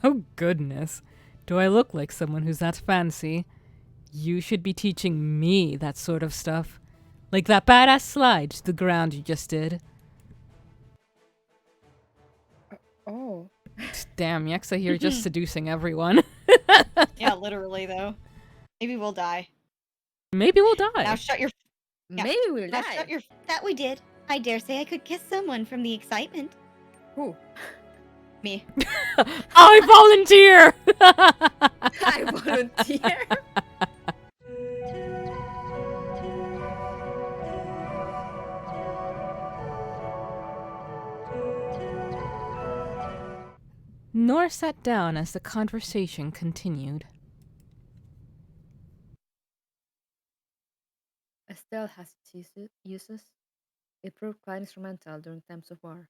Oh, goodness. Do I look like someone who's that fancy? You should be teaching me that sort of stuff. Like that badass slide to the ground you just did. Oh. Damn, Yexa here just seducing everyone. Yeah, literally, though. Maybe we'll die. Maybe we'll die. Now shut your... Yeah. Maybe we'll Now die. shut your... That we did. I dare say I could kiss someone from the excitement. Who? Me. I volunteer! I volunteer. Nor sat down as the conversation continued. Estelle has its uses. It proved quite instrumental during times of war.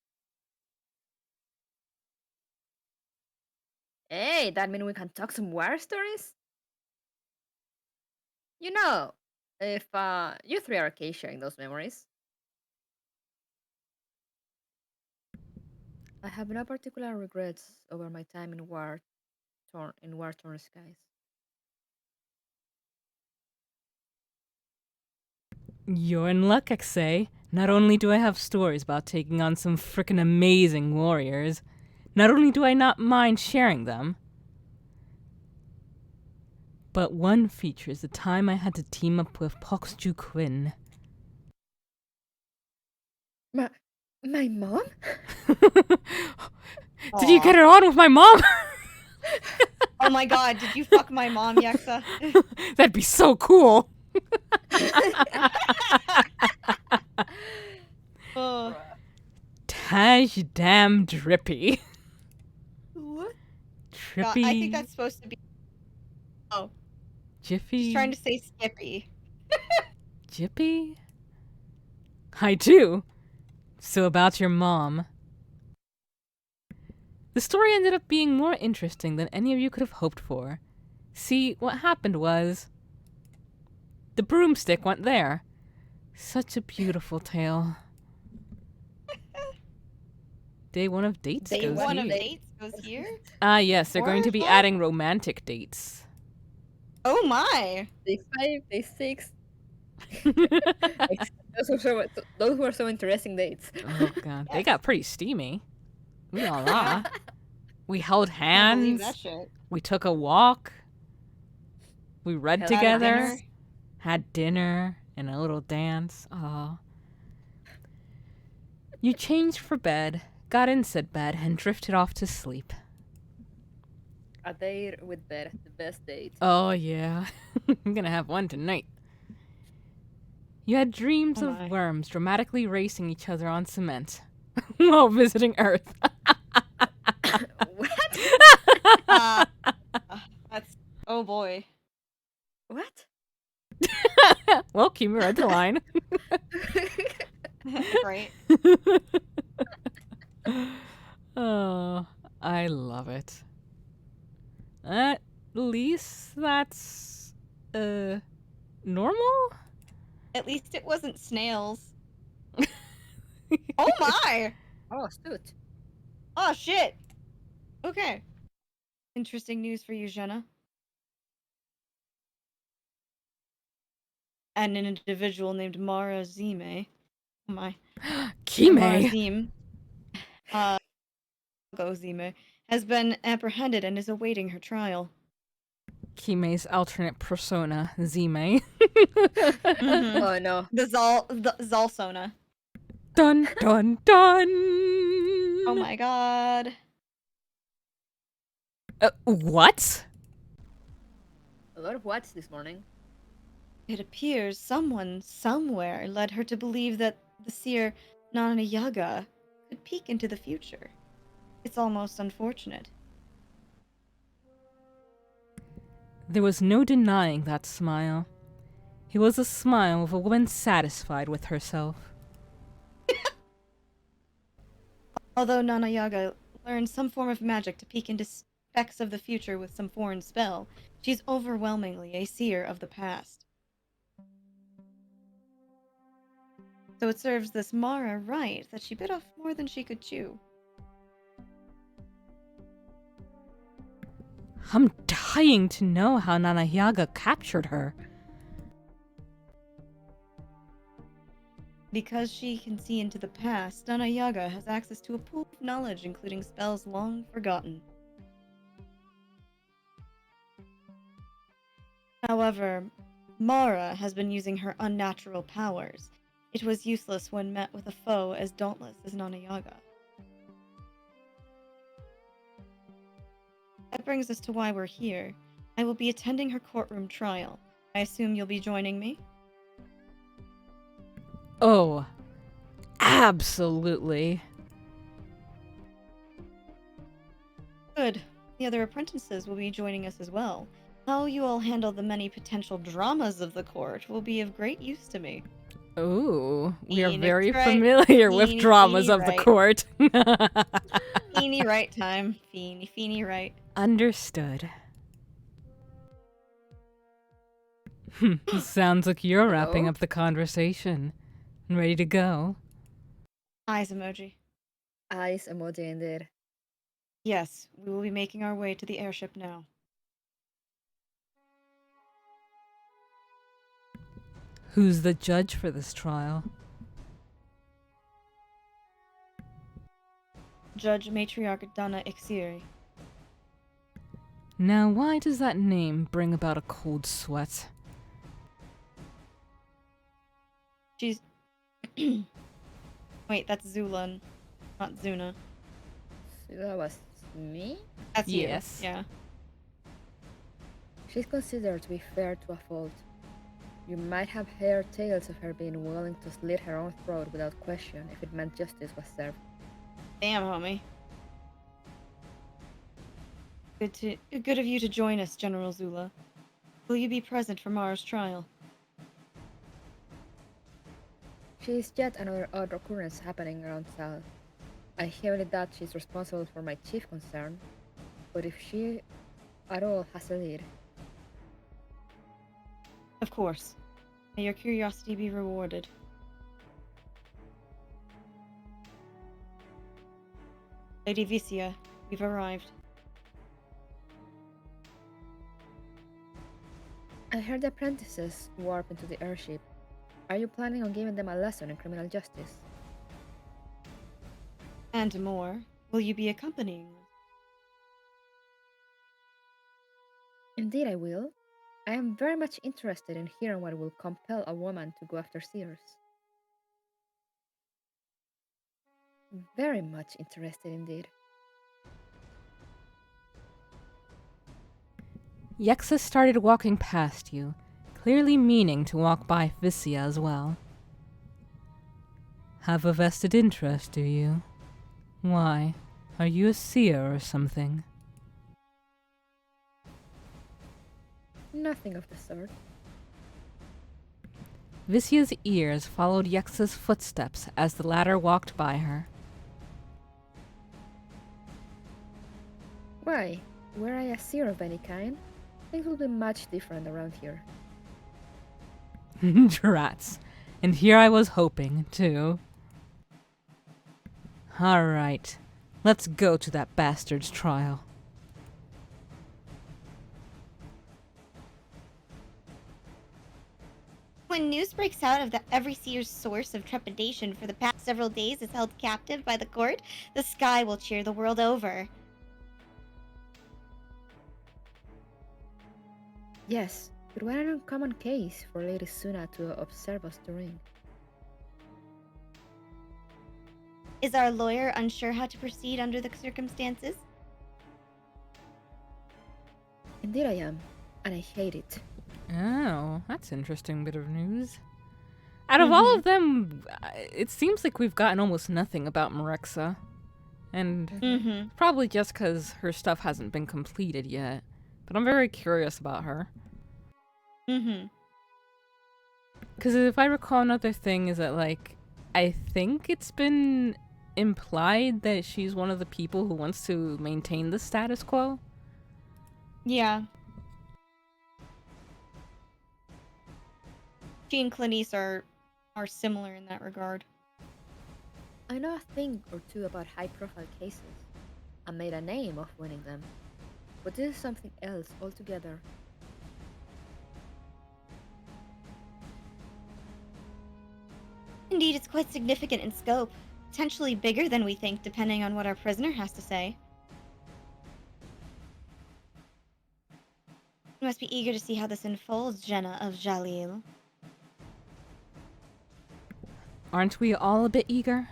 Hey, that means we can talk some war stories? You know, if you three are okay sharing those memories. I have no particular regrets over my time in war-torn skies. You're in luck, Xay. Not only do I have stories about taking on some frickin' amazing warriors, not only do I not mind sharing them, but one features the time I had to team up with Poxju Quinn. My mom? Did you get her on with my mom? Oh my god, did you fuck my mom, Yexa? That'd be so cool. Oh. Taj damn drippy. What? Trippy. I think that's supposed to be... Oh. Jiffy. She's trying to say Skippy. Jippy? I do. So about your mom. The story ended up being more interesting than any of you could have hoped for. See, what happened was... the broomstick went there. Such a beautiful tale. Day one of dates Day goes one here. of dates goes here? Ah, yes, they're going to be What? adding romantic dates. Oh my! Day 5, day 6. Those were so interesting dates. Oh, God. They Yes. got pretty steamy. Ooh la la. We held Can't believe that hands. shit. We took a walk. We read Had a together. dinner. Had dinner and a little dance. Aw. You changed for bed, got in said bed, and drifted off to sleep. A date with bed, the best date. Oh, yeah. I'm gonna have one tonight. You had dreams Oh of my. worms dramatically racing each other on cement while visiting Earth. What? That's... Oh boy. What? Well, Kimi read the line. Right? Oh, I love it. At least that's, normal? At least it wasn't snails. Oh my! Oh, shoot. Oh shit! Okay. Interesting news for you, Jenna. And an individual named Mara Zime. Oh my. Mara Kime! Zime. Go Zime. Has been apprehended and is awaiting her trial. Kime's alternate persona, Zime. Mhm. Oh no. The Zalsona. Dun dun dun! Oh my god. What? A lot of whats this morning. It appears someone somewhere led her to believe that the seer Nana Yaga could peek into the future. It's almost unfortunate. There was no denying that smile. It was a smile of a woman satisfied with herself. Although Nana Yaga learned some form of magic to peek into specks of the future with some foreign spell, she's overwhelmingly a seer of the past. So it serves this Mara right that she bit off more than she could chew. I'm dying to know how Nana Yaga captured her. Because she can see into the past, Nana Yaga has access to a pool of knowledge, including spells long forgotten. However, Mara has been using her unnatural powers. It was useless when met with a foe as dauntless as Nana Yaga. That brings us to why we're here. I will be attending her courtroom trial. I assume you'll be joining me? Oh, absolutely. Good. The other apprentices will be joining us as well. How you all handle the many potential dramas of the court will be of great use to me. Ooh, we are Phoenix very right. familiar with Feeny, dramas feeny of the right. court. Feeny right time. Feeny right. Understood. Sounds like you're wrapping Hello? up the conversation. Ready to go? Eyes emoji. Eyes emoji indeed. Yes, we will be making our way to the airship now. Who's the judge for this trial? Judge Matriarch Dana Ixiri. Now, why does that name bring about a cold sweat? She's... Wait, that's Zulan, not Zuna. So that was me? That's Yes. you. Yeah. She's considered to be fair to a fault. You might have heard tales of her being willing to slit her own throat without question if it meant justice was served. Damn, homie. Good of you to join us, General Zula. Will you be present for Mara's trial? She is yet another odd occurrence happening around South. I heavily doubt she's responsible for my chief concern, but if she at all has a lead, Of course. May your curiosity be rewarded. Lady Vicia, we've arrived. I heard the apprentices warp into the airship. Are you planning on giving them a lesson in criminal justice? And more. Will you be accompanying us? Indeed, I will. I am very much interested in hearing what will compel a woman to go after seers. Very much interested indeed. Yexa started walking past you, clearly meaning to walk by Vicia as well. Have a vested interest, do you? Why? Are you a seer or something? Nothing of the sort. Vicia's ears followed Yexa's footsteps as the latter walked by her. Why? Were I a seer of any kind, things would be much different around here. Drats. And here I was hoping, too. Alright, let's go to that bastard's trial. When news breaks out of every seer's source of trepidation for the past several days is held captive by the court, the sky will cheer the world over. Yes, but what an uncommon case for Lady Suna to observe us during. Is our lawyer unsure how to proceed under the circumstances? Indeed I am, and I hate it. Oh, that's an interesting bit of news. Out of all of them, it seems like we've gotten almost nothing about Marexa. And probably just because her stuff hasn't been completed yet. But I'm very curious about her. Because if I recall, another thing is that, like, I think it's been implied that she's one of the people who wants to maintain the status quo. Yeah. She and Clanice are similar in that regard. I know a thing or two about high-profile cases, and made a name of winning them. But this is something else altogether. Indeed, it's quite significant in scope. Potentially bigger than we think, depending on what our prisoner has to say. You must be eager to see how this unfolds, Jenna of Jalil. Aren't we all a bit eager?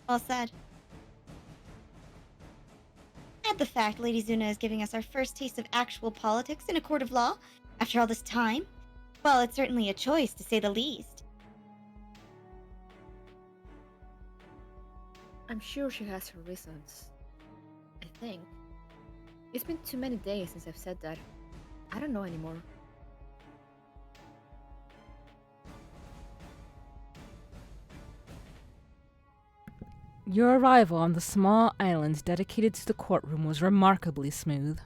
Well said. Add the fact Lady Zuna is giving us our first taste of actual politics in a court of law after all this time. Well, it's certainly a choice, to say the least. I'm sure she has her reasons. I think. It's been too many days since I've said that. I don't know anymore. Your arrival on the small island dedicated to the courtroom was remarkably smooth.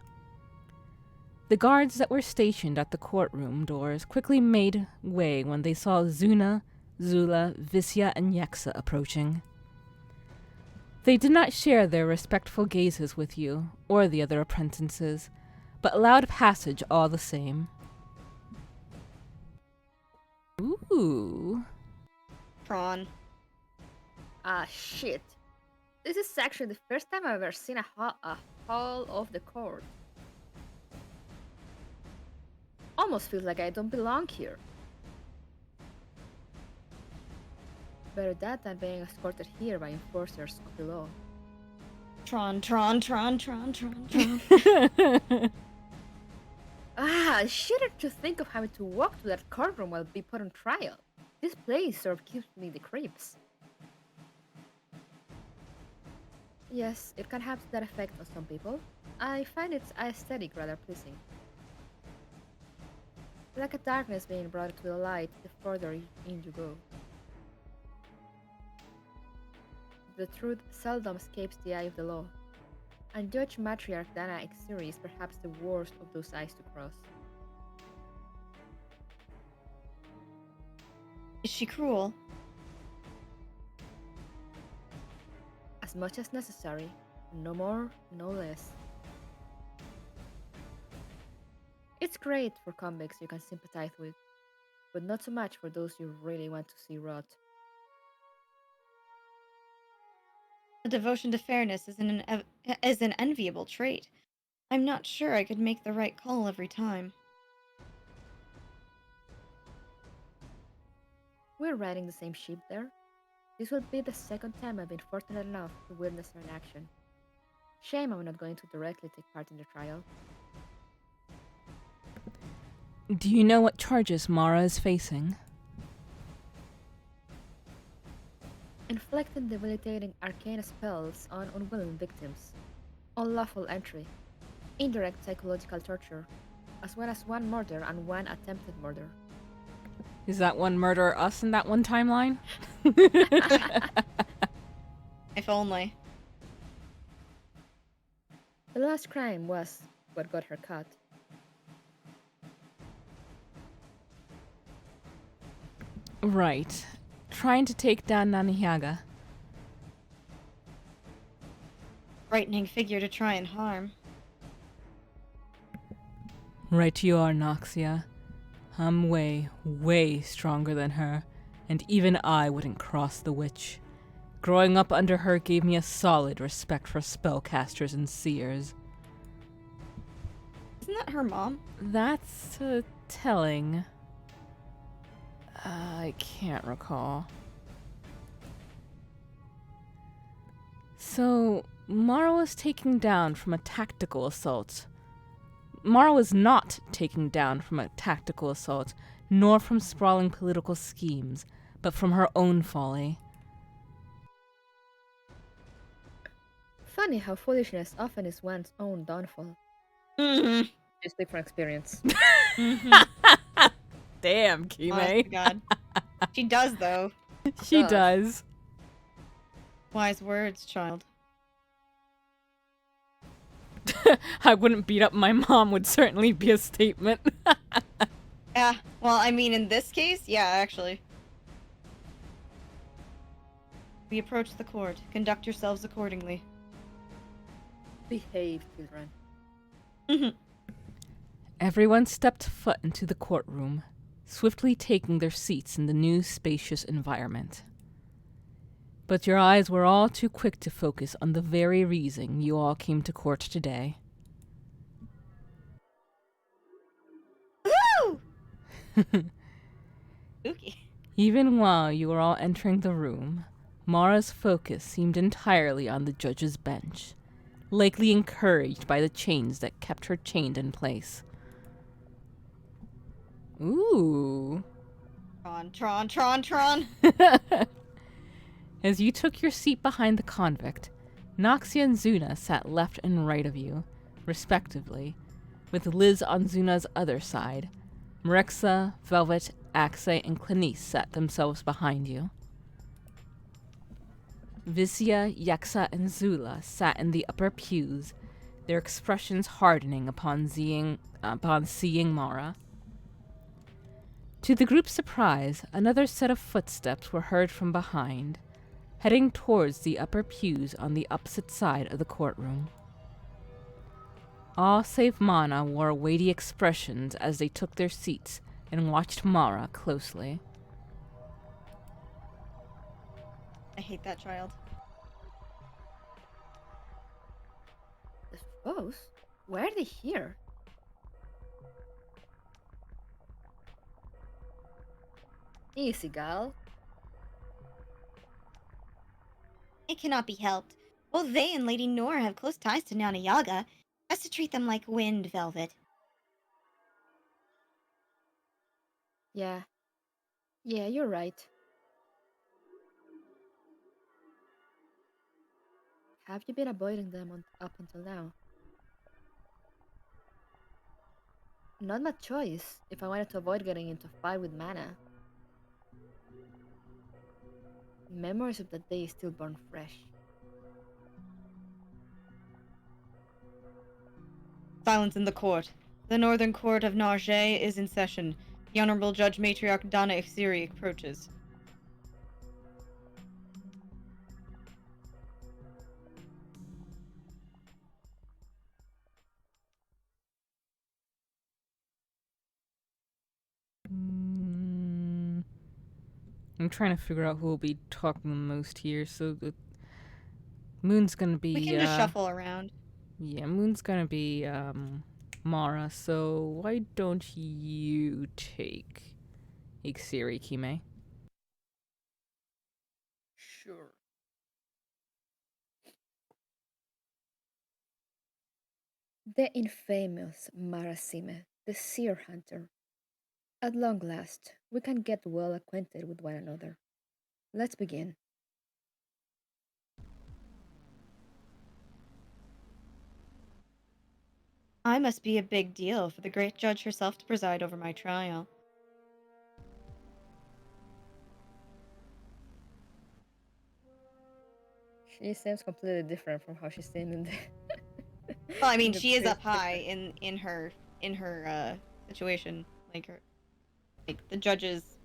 The guards that were stationed at the courtroom doors quickly made way when they saw Zuna, Zula, Visya, and Yexa approaching. They did not share their respectful gazes with you or the other apprentices, but allowed passage all the same. Ooh. Prawn. Ah, shit. This is actually the first time I've ever seen a hall of the court. Almost feels like I don't belong here. Better that than being escorted here by enforcers of the law. Tron. I shudder to think of having to walk to that courtroom while be put on trial. This place sort of gives me the creeps. Yes, it can have that effect on some people. I find its aesthetic rather pleasing. Like a darkness being brought to the light the further in you go. The truth seldom escapes the eye of the law, and Judge Matriarch Dana Exiri is perhaps the worst of those eyes to cross. Is she cruel? As much as necessary, no more, no less. It's great for convicts you can sympathize with, but not so much for those you really want to see rot. A devotion to fairness is an enviable trait. I'm not sure I could make the right call every time. We're riding the same ship there. This will be the second time I've been fortunate enough to witness her in action. Shame I'm not going to directly take part in the trial. Do you know what charges Mara is facing? Inflicting debilitating arcane spells on unwilling victims. Unlawful entry. Indirect psychological torture. As well as one murder and one attempted murder. Is that one murder us in that one timeline? If only. The last crime was what got her caught. Right. Trying to take down Nanihaga. Frightening figure to try and harm. Right you are, Noxia. I'm way, way stronger than her, and even I wouldn't cross the witch. Growing up under her gave me a solid respect for spellcasters and seers. Isn't that her mom? That's telling. I can't recall. So, Mara was taken down from a tactical assault. Mara was not taken down from a tactical assault, nor from sprawling political schemes, but from her own folly. Funny how foolishness often is one's own downfall. Mm-hmm. I speak from experience. Damn, Oh, Kime. God. She does, though. She does. Wise words, child. I wouldn't beat up my mom would certainly be a statement. Yeah, well, I mean, in this case, yeah, actually. We approach the court. Conduct yourselves accordingly. Behave, children. Everyone stepped foot into the courtroom, swiftly taking their seats in the new spacious environment. But your eyes were all too quick to focus on the very reason you all came to court today. Woo! Spooky. Even while you were all entering the room, Mara's focus seemed entirely on the judge's bench, likely encouraged by the chains that kept her chained in place. Ooh. Tron. As you took your seat behind the convict, Noxia and Zuna sat left and right of you, respectively, with Liz on Zuna's other side. Mrexa, Velvet, Axe, and Clanice sat themselves behind you. Visya, Yaksa, and Zula sat in the upper pews, their expressions hardening upon seeing Mara. To the group's surprise, another set of footsteps were heard from behind, heading towards the upper pews on the opposite side of the courtroom. All save Mana wore weighty expressions as they took their seats and watched Mara closely. I hate that child. The foes? Why are they here? Easy, gal. It cannot be helped. Both they and Lady Nora have close ties to Nana Yaga. Best to treat them like wind, Velvet. Yeah. Yeah, you're right. Have you been avoiding them up until now? Not my choice, if I wanted to avoid getting into a fight with Mana. Memories of that day still burn fresh. Silence in the court. The Northern Court of Narget is in session. The Honorable Judge Matriarch Donna Ixiri approaches. I'm trying to figure out who will be talking the most here, so the Moon's gonna be... We can just shuffle around. Yeah, Moon's gonna be, Mara, so why don't you take Ixiri, Kime? Sure. The infamous Marasime, the seer hunter. At long last, we can get well acquainted with one another. Let's begin. I must be a big deal for the great judge herself to preside over my trial. She seems completely different from how she's seen in the. Well, I mean, in the she is up previous high picture. in her situation, like the judges.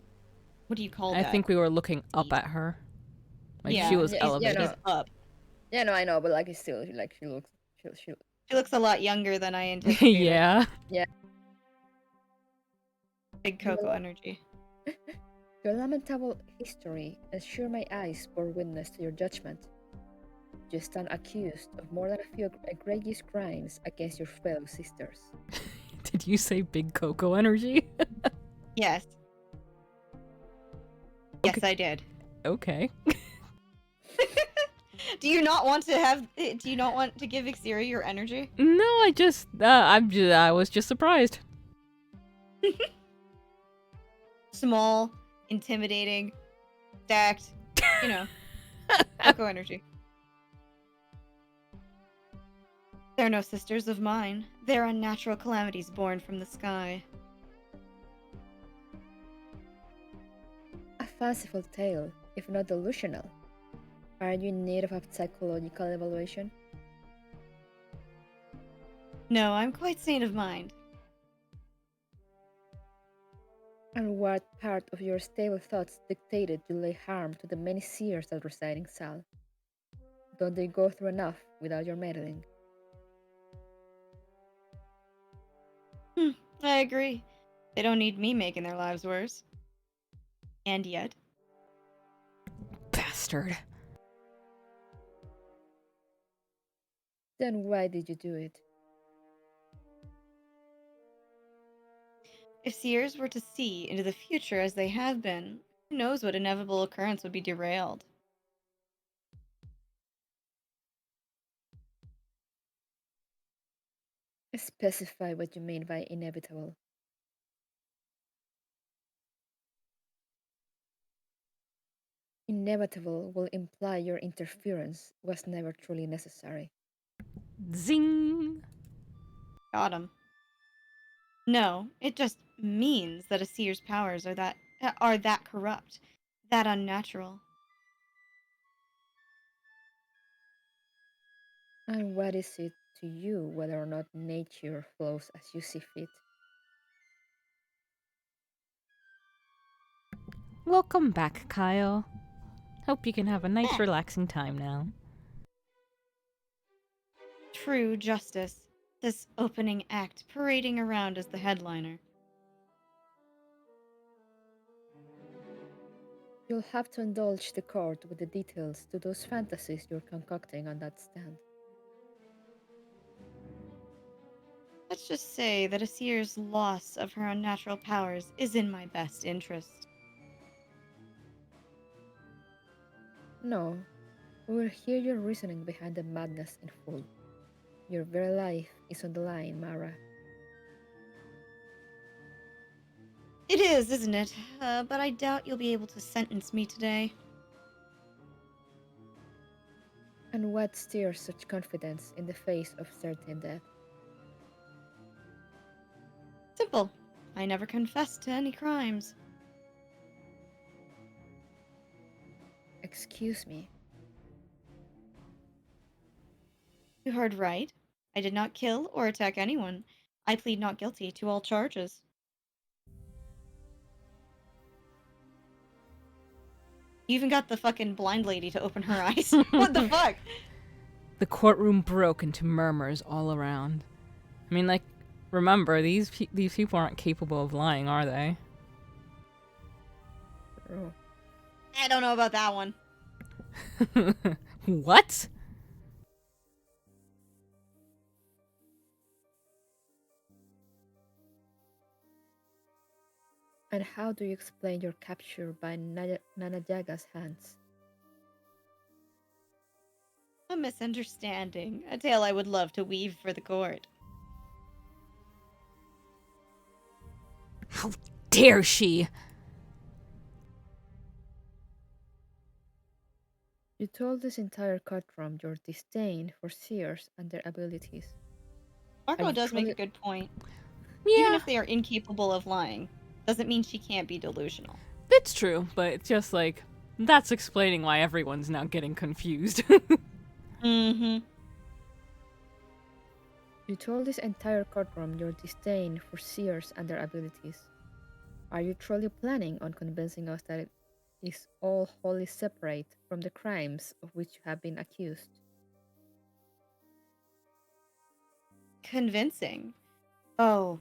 What do you call I that? think we were looking up at her. Like, she was Yeah, elevated. She's up. Yeah, no, I know, but like, it's still like she looks. She looks a lot younger than I anticipated. Yeah. Big Coco energy. Your lamentable history ensure my eyes bore witness to your judgment. You stand accused of more than a few egregious crimes against your fellow sisters. Did you say big Coco energy? Yes. Yes, I did. Okay. Do you not want to have? Do you not want to give Ixiri your energy? No, I was just surprised. Small, intimidating, stacked. You know, Coco energy. They're no sisters of mine. They're unnatural calamities born from the sky. A fanciful tale, if not delusional. Are you in need of a psychological evaluation? No, I'm quite sane of mind. And what part of your stable thoughts dictated you lay harm to the many seers that reside in Sal? Don't they go through enough without your meddling? I agree. They don't need me making their lives worse. And yet, Bastard. Then why did you do it? if seers were to see into the future as they have been, who knows what inevitable occurrence would be derailed? Specify what you mean by inevitable. Inevitable will imply your interference was never truly necessary. Zing. Got him. No, it just means that a seer's powers are that corrupt, that unnatural. And what is it to you whether or not nature flows as you see fit? Welcome back, Kyle. Hope you can have a nice, relaxing time now. True justice. This opening act parading around as the headliner. You'll have to indulge the court with the details to those fantasies you're concocting on that stand. Let's just say that a seer's loss of her unnatural powers is in my best interest. No, we will hear your reasoning behind the madness in full. Your very life is on the line, Mara. It is, isn't it? But I doubt you'll be able to sentence me today. And what steers such confidence in the face of certain death? Simple. I never confessed to any crimes. Excuse me. You heard right. I did not kill or attack anyone. I plead not guilty to all charges. You even got the fucking blind lady to open her eyes. What the fuck? The courtroom broke into murmurs all around. I mean, like, remember, these people aren't capable of lying, are they? Oh. I don't know about that one. What? And how do you explain your capture by Nanajaga's hands? A misunderstanding. A tale I would love to weave for the court. How dare she? You told this entire courtroom your disdain for seers and their abilities. Marco you does make truly- a good point. Yeah, Even if they are incapable of lying, doesn't mean she can't be delusional. it's true, but it's just like, that's explaining why everyone's now getting confused. Mm-hmm. You told this entire courtroom your disdain for seers and their abilities. Are you truly planning on convincing us that it is all wholly separate from the crimes of which you have been accused? Convincing. Oh,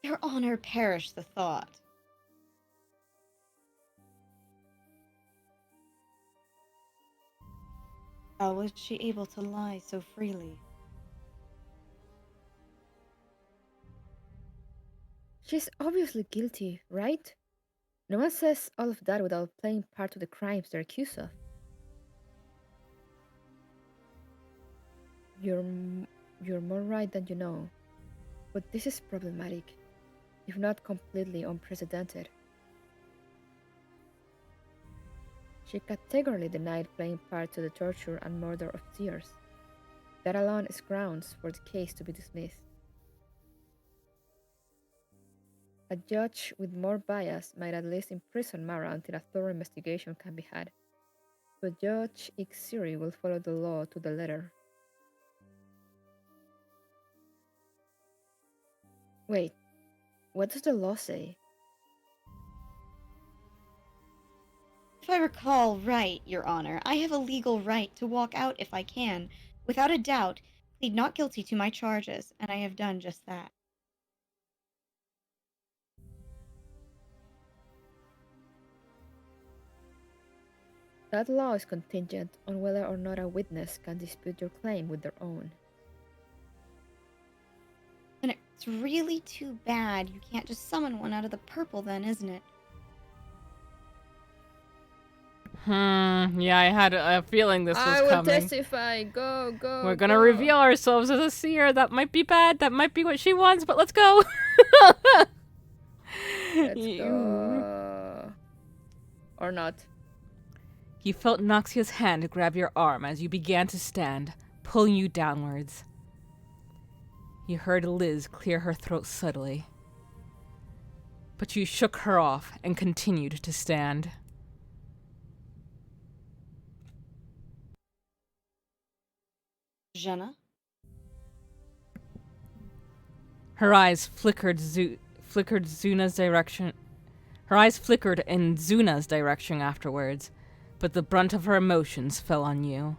your honor perish the thought. How was she able to lie so freely? She's obviously guilty, right? No one says all of that without playing part of the crimes they're accused of. You're more right than you know. But this is problematic, if not completely unprecedented. She categorically denied playing part to the torture and murder of Sears. That alone is grounds for the case to be dismissed. A judge with more bias might at least imprison Mara until a thorough investigation can be had. But Judge Iksiri will follow the law to the letter. Wait, what does the law say? If I recall right, Your Honor, I have a legal right to walk out if I can, without a doubt, plead not guilty to my charges, and I have done just that. That law is contingent on whether or not a witness can dispute your claim with their own. And it's really too bad you can't just summon one out of the purple then, isn't it? Yeah, I had a feeling this was I will coming. testify. Go, go. We're gonna go. reveal ourselves as a seer. That might be bad. That might be what she wants, but let's go. Let's go. Or not. You felt Noxia's hand grab your arm as you began to stand, pulling you downwards. You heard Liz clear her throat subtly. But you shook her off and continued to stand. Jenna? Her eyes flickered Zuna's direction. Her eyes flickered in Zuna's direction afterwards, but the brunt of her emotions fell on you.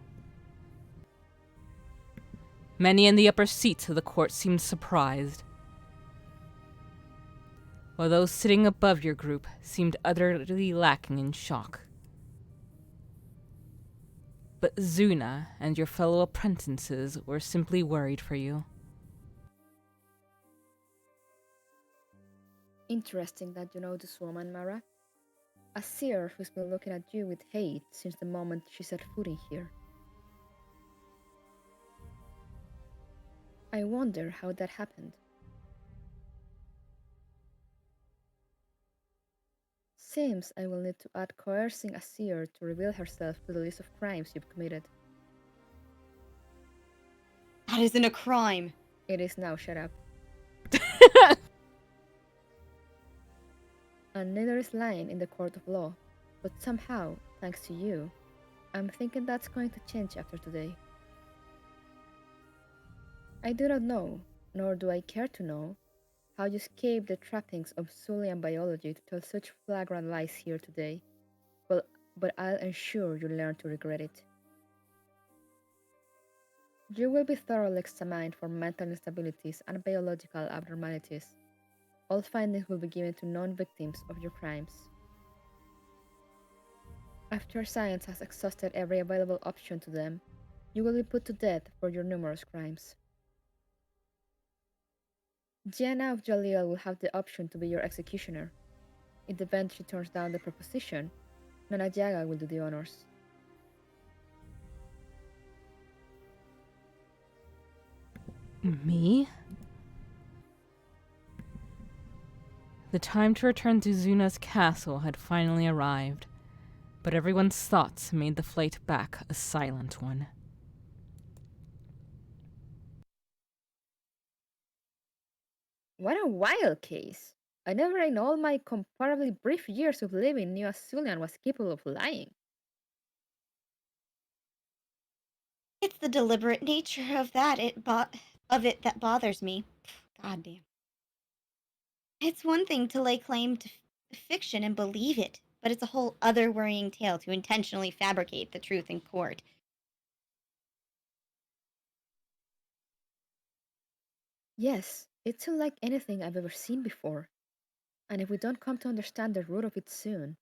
Many in the upper seats of the court seemed surprised, while those sitting above your group seemed utterly lacking in shock. But Zuna and your fellow apprentices were simply worried for you. Interesting that you know this woman, Mara. A seer who's been looking at you with hate since the moment she set foot in here. I wonder how that happened. Seems I will need to add coercing a seer to reveal herself to the list of crimes you've committed. That isn't a crime. It is now, shut up. And neither is lying in the court of law, but somehow, thanks to you, I'm thinking that's going to change after today. I do not know, nor do I care to know, how you escaped the trappings of Xulian biology to tell such flagrant lies here today, but I'll ensure you learn to regret it. You will be thoroughly examined for mental instabilities and biological abnormalities. All findings will be given to known victims of your crimes. After science has exhausted every available option to them, you will be put to death for your numerous crimes. Gianna of Jalil will have the option to be your executioner. In the event she turns down the proposition, Nana Jaga will do the honors. Me? The time to return to Zuna's castle had finally arrived, but everyone's thoughts made the flight back a silent one. What a wild case! I never in all my comparably brief years of living knew a Xulian was capable of lying. It's the deliberate nature of it that bothers me. God damn. It's one thing to lay claim to fiction and believe it, but it's a whole other worrying tale to intentionally fabricate the truth in court. Yes, it's unlike anything I've ever seen before. And if we don't come to understand the root of it soon,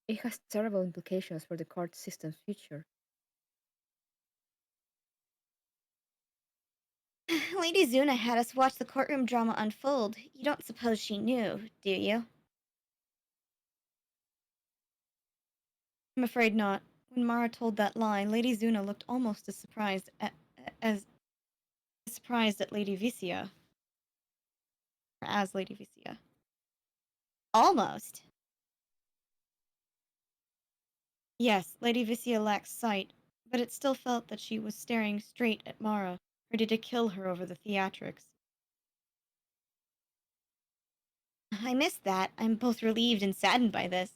it has terrible implications for the court system's future. Lady Zuna had us watch the courtroom drama unfold. You don't suppose she knew, do you? I'm afraid not. When Mara told that lie, Lady Zuna looked almost as surprised at Lady Vicia, or as Lady Vicia. Almost. Yes, Lady Vicia lacks sight, but it still felt that she was staring straight at Mara, ready to kill her over the theatrics. I missed that. I'm both relieved and saddened by this.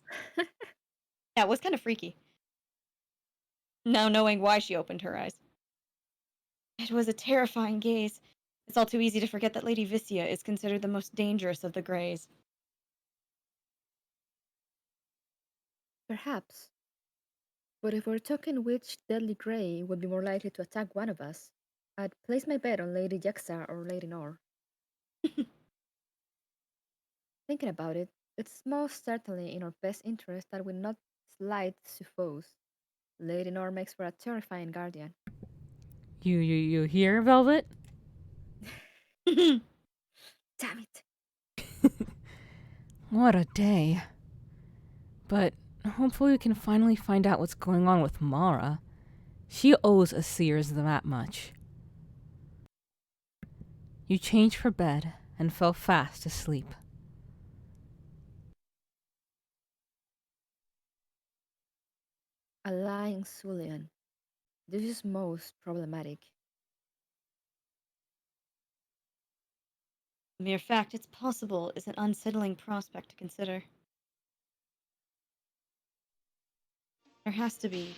Yeah, it was kind of freaky. Now knowing why she opened her eyes. It was a terrifying gaze. It's all too easy to forget that Lady Vicia is considered the most dangerous of the Greys. Perhaps. But if we're talking which deadly grey would be more likely to attack one of us, I'd place my bet on Lady Jaxa or Lady Nor. Thinking about it, it's most certainly in our best interest that we not slight to foes. Lady Nor makes for a terrifying guardian. You hear, Velvet? Damn it. What a day. But hopefully we can finally find out what's going on with Mara. She owes us Seers that much. You changed for bed and fell fast asleep. A lying Xulian. This is most problematic. The mere fact it's possible is an unsettling prospect to consider. There has to be